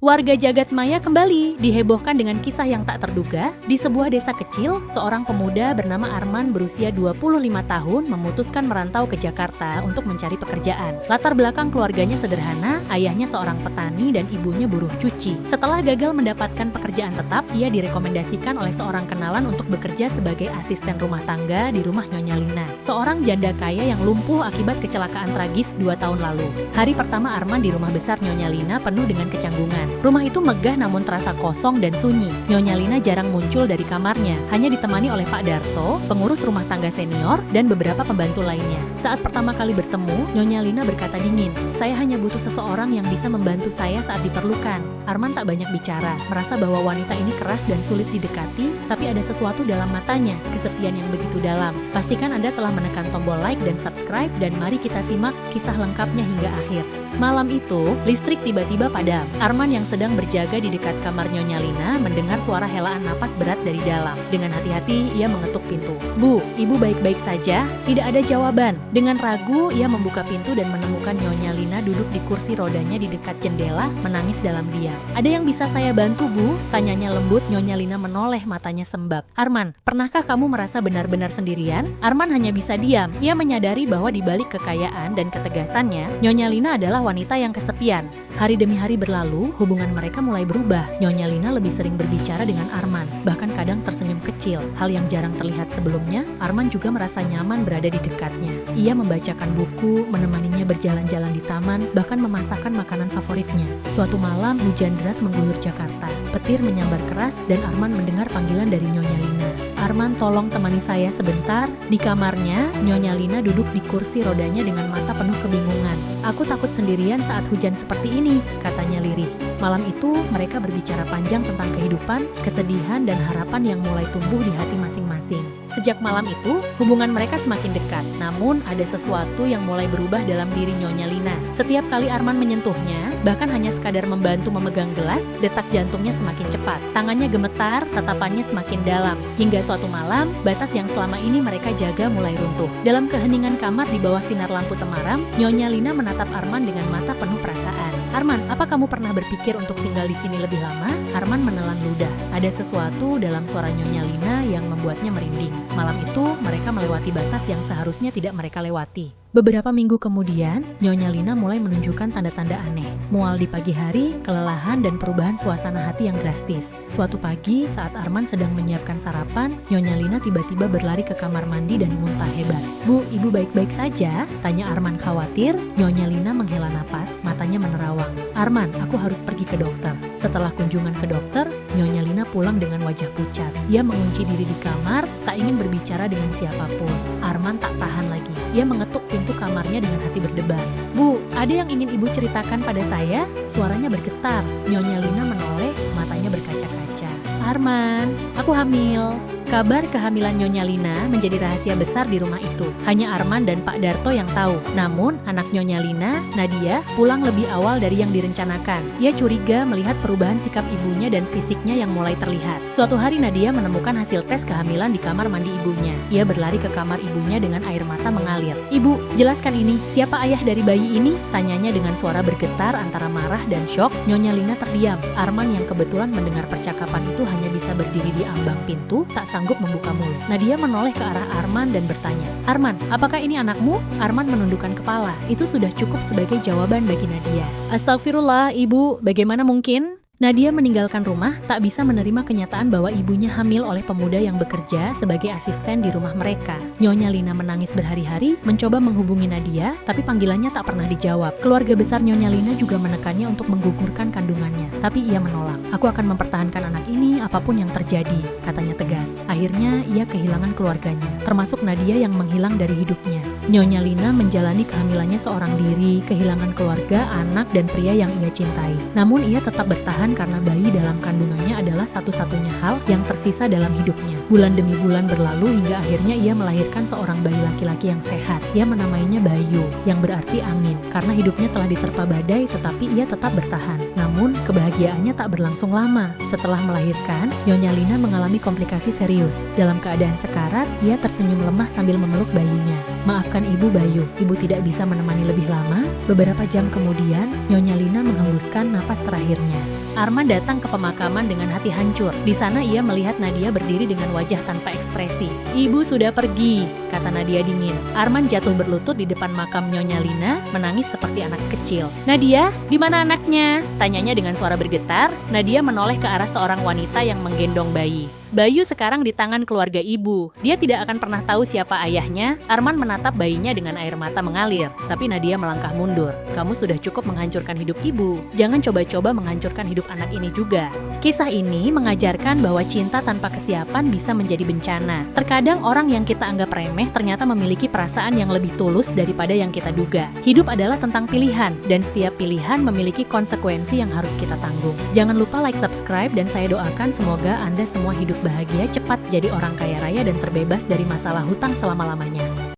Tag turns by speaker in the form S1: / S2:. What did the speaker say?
S1: Warga jagat maya kembali dihebohkan dengan kisah yang tak terduga. Di sebuah desa kecil, seorang pemuda bernama Arman berusia 25 tahun memutuskan merantau ke Jakarta untuk mencari pekerjaan. Latar belakang keluarganya sederhana, ayahnya seorang petani dan ibunya buruh cuci. Setelah gagal mendapatkan pekerjaan tetap, ia direkomendasikan oleh seorang kenalan untuk bekerja sebagai asisten rumah tangga di rumah Nyonya Lina, seorang janda kaya yang lumpuh akibat kecelakaan tragis 2 tahun lalu. Hari pertama Arman di rumah besar Nyonya Lina penuh dengan kecanggungan. Rumah itu megah namun terasa kosong dan sunyi. Nyonya Lina jarang muncul dari kamarnya, hanya ditemani oleh Pak Darto, pengurus rumah tangga senior, dan beberapa pembantu lainnya. Saat pertama kali bertemu, Nyonya Lina berkata dingin, "Saya hanya butuh seseorang yang bisa membantu saya saat diperlukan." Arman tak banyak bicara, merasa bahwa wanita ini keras dan sulit didekati, tapi ada sesuatu dalam matanya, kesepian yang begitu dalam. Pastikan Anda telah menekan tombol like dan subscribe, dan mari kita simak kisah lengkapnya hingga akhir. Malam itu, listrik tiba-tiba padam. Arman yang sedang berjaga di dekat kamar Nyonya Lina mendengar suara helaan napas berat dari dalam. Dengan hati-hati, ia mengetuk pintu. "Bu, ibu baik-baik saja?" Tidak ada jawaban. Dengan ragu, ia membuka pintu dan menemukan Nyonya Lina duduk di kursi rodanya di dekat jendela, menangis dalam diam. "Ada yang bisa saya bantu, Bu?" tanyanya lembut. Nyonya Lina menoleh, matanya sembab. "Arman, pernahkah kamu merasa benar-benar sendirian?" Arman hanya bisa diam. Ia menyadari bahwa di balik kekayaan dan ketegasannya, Nyonya Lina adalah wanita yang kesepian. Hari demi hari berlalu, hubungan mereka mulai berubah. Nyonya Lina lebih sering berbicara dengan Arman, bahkan kadang tersenyum kecil, hal yang jarang terlihat sebelumnya. Arman juga merasa nyaman berada di dekatnya. Ia membacakan buku, menemaninya berjalan-jalan di taman, bahkan memasakkan makanan favoritnya. Suatu malam, hujan deras mengguyur Jakarta. Petir menyambar keras dan Arman mendengar panggilan dari Nyonya Lina. "Arman, tolong temani saya sebentar." Di kamarnya, Nyonya Lina duduk di kursi rodanya dengan mata penuh kebingungan. "Aku takut sendirian saat hujan seperti ini," katanya lirih. Malam itu, mereka berbicara panjang tentang kehidupan, kesedihan, dan harapan yang mulai tumbuh di hati masing-masing. Sejak malam itu, hubungan mereka semakin dekat. Namun, ada sesuatu yang mulai berubah dalam diri Nyonya Lina. Setiap kali Arman menyentuhnya, bahkan hanya sekadar membantu memegang gelas, detak jantungnya semakin cepat. Tangannya gemetar, tatapannya semakin dalam. Hingga suatu malam, batas yang selama ini mereka jaga mulai runtuh. Dalam keheningan kamar di bawah sinar lampu temaram, Nyonya Lina menatap Arman dengan mata penuh perasaan. "Arman, apa kamu pernah berpikir untuk tinggal di sini lebih lama?" Arman menelan ludah. Ada sesuatu dalam suara Nyonya Lina yang membuatnya merinding. Malam itu, mereka melewati batas yang seharusnya tidak mereka lewati. Beberapa minggu kemudian, Nyonya Lina mulai menunjukkan tanda-tanda aneh. Mual di pagi hari, kelelahan, dan perubahan suasana hati yang drastis. Suatu pagi, saat Arman sedang menyiapkan sarapan, Nyonya Lina tiba-tiba berlari ke kamar mandi dan muntah hebat. "Bu, ibu baik-baik saja?" tanya Arman khawatir. Nyonya Lina menghela napas, matanya menerawang. "Arman, aku harus pergi ke dokter." Setelah kunjungan ke dokter, Nyonya Lina pulang dengan wajah pucat. Ia mengunci diri di kamar, tak ingin berbicara dengan siapapun. Arman tak tahan lagi. Ia mengetuk pintu kamarnya dengan hati berdebar. "Bu, ada yang ingin ibu ceritakan pada saya?" Suaranya bergetar. Nyonya Lina menoleh, matanya berkaca-kaca. "Arman, aku hamil." Kabar kehamilan Nyonya Lina menjadi rahasia besar di rumah itu. Hanya Arman dan Pak Darto yang tahu. Namun, anak Nyonya Lina, Nadia, pulang lebih awal dari yang direncanakan. Ia curiga melihat perubahan sikap ibunya dan fisiknya yang mulai terlihat. Suatu hari Nadia menemukan hasil tes kehamilan di kamar mandi ibunya. Ia berlari ke kamar ibunya dengan air mata mengalir. "Ibu, jelaskan ini. Siapa ayah dari bayi ini?" tanyanya dengan suara bergetar antara marah dan syok. Nyonya Lina terdiam. Arman yang kebetulan mendengar percakapan itu hanya bisa berdiri di ambang pintu, tak sanggup membuka mulut. Nadia menoleh ke arah Arman dan bertanya, "Arman, apakah ini anakmu?" Arman menundukkan kepala. Itu sudah cukup sebagai jawaban bagi Nadia. "Astagfirullah, ibu, bagaimana mungkin?" Nadia meninggalkan rumah, tak bisa menerima kenyataan bahwa ibunya hamil oleh pemuda yang bekerja sebagai asisten di rumah mereka. Nyonya Lina menangis berhari-hari, mencoba menghubungi Nadia, tapi panggilannya tak pernah dijawab. Keluarga besar Nyonya Lina juga menekannya untuk menggugurkan kandungannya, tapi ia menolak. "Aku akan mempertahankan anak ini apapun yang terjadi," katanya tegas. Akhirnya, ia kehilangan keluarganya, termasuk Nadia yang menghilang dari hidupnya. Nyonya Lina menjalani kehamilannya seorang diri, kehilangan keluarga, anak, dan pria yang ia cintai. Namun ia tetap bertahan karena bayi dalam kandungannya adalah satu-satunya hal yang tersisa dalam hidupnya. Bulan demi bulan berlalu hingga akhirnya ia melahirkan seorang bayi laki-laki yang sehat. Ia menamainya Bayu, yang berarti angin. Karena hidupnya telah diterpa badai, tetapi ia tetap bertahan. Namun, kebahagiaannya tak berlangsung lama. Setelah melahirkan, Nyonya Lina mengalami komplikasi serius. Dalam keadaan sekarat, ia tersenyum lemah sambil memeluk bayinya. "Maafkan Ibu Bayu, Ibu tidak bisa menemani lebih lama." Beberapa jam kemudian, Nyonya Lina menghembuskan napas terakhirnya. Arman datang ke pemakaman dengan hati hancur. Di sana ia melihat Nadia berdiri dengan wajah tanpa ekspresi. "Ibu sudah pergi," kata Nadia dingin. Arman jatuh berlutut di depan makam Nyonya Lina, menangis seperti anak kecil. "Nadia, di mana anaknya?" tanyanya dengan suara bergetar. Nadia menoleh ke arah seorang wanita yang menggendong bayi. "Bayu sekarang di tangan keluarga ibu. Dia tidak akan pernah tahu siapa ayahnya." Arman menatap bayinya dengan air mata mengalir, tapi Nadia melangkah mundur. "Kamu sudah cukup menghancurkan hidup ibu. Jangan coba-coba menghancurkan hidup anak ini juga." Kisah ini mengajarkan bahwa cinta tanpa kesiapan bisa menjadi bencana. Terkadang orang yang kita anggap remeh ternyata memiliki perasaan yang lebih tulus daripada yang kita duga. Hidup adalah tentang pilihan, dan setiap pilihan memiliki konsekuensi yang harus kita tanggung. Jangan lupa like, subscribe, dan saya doakan semoga Anda semua hidup bahagia, cepat jadi orang kaya raya, dan terbebas dari masalah hutang selama-lamanya.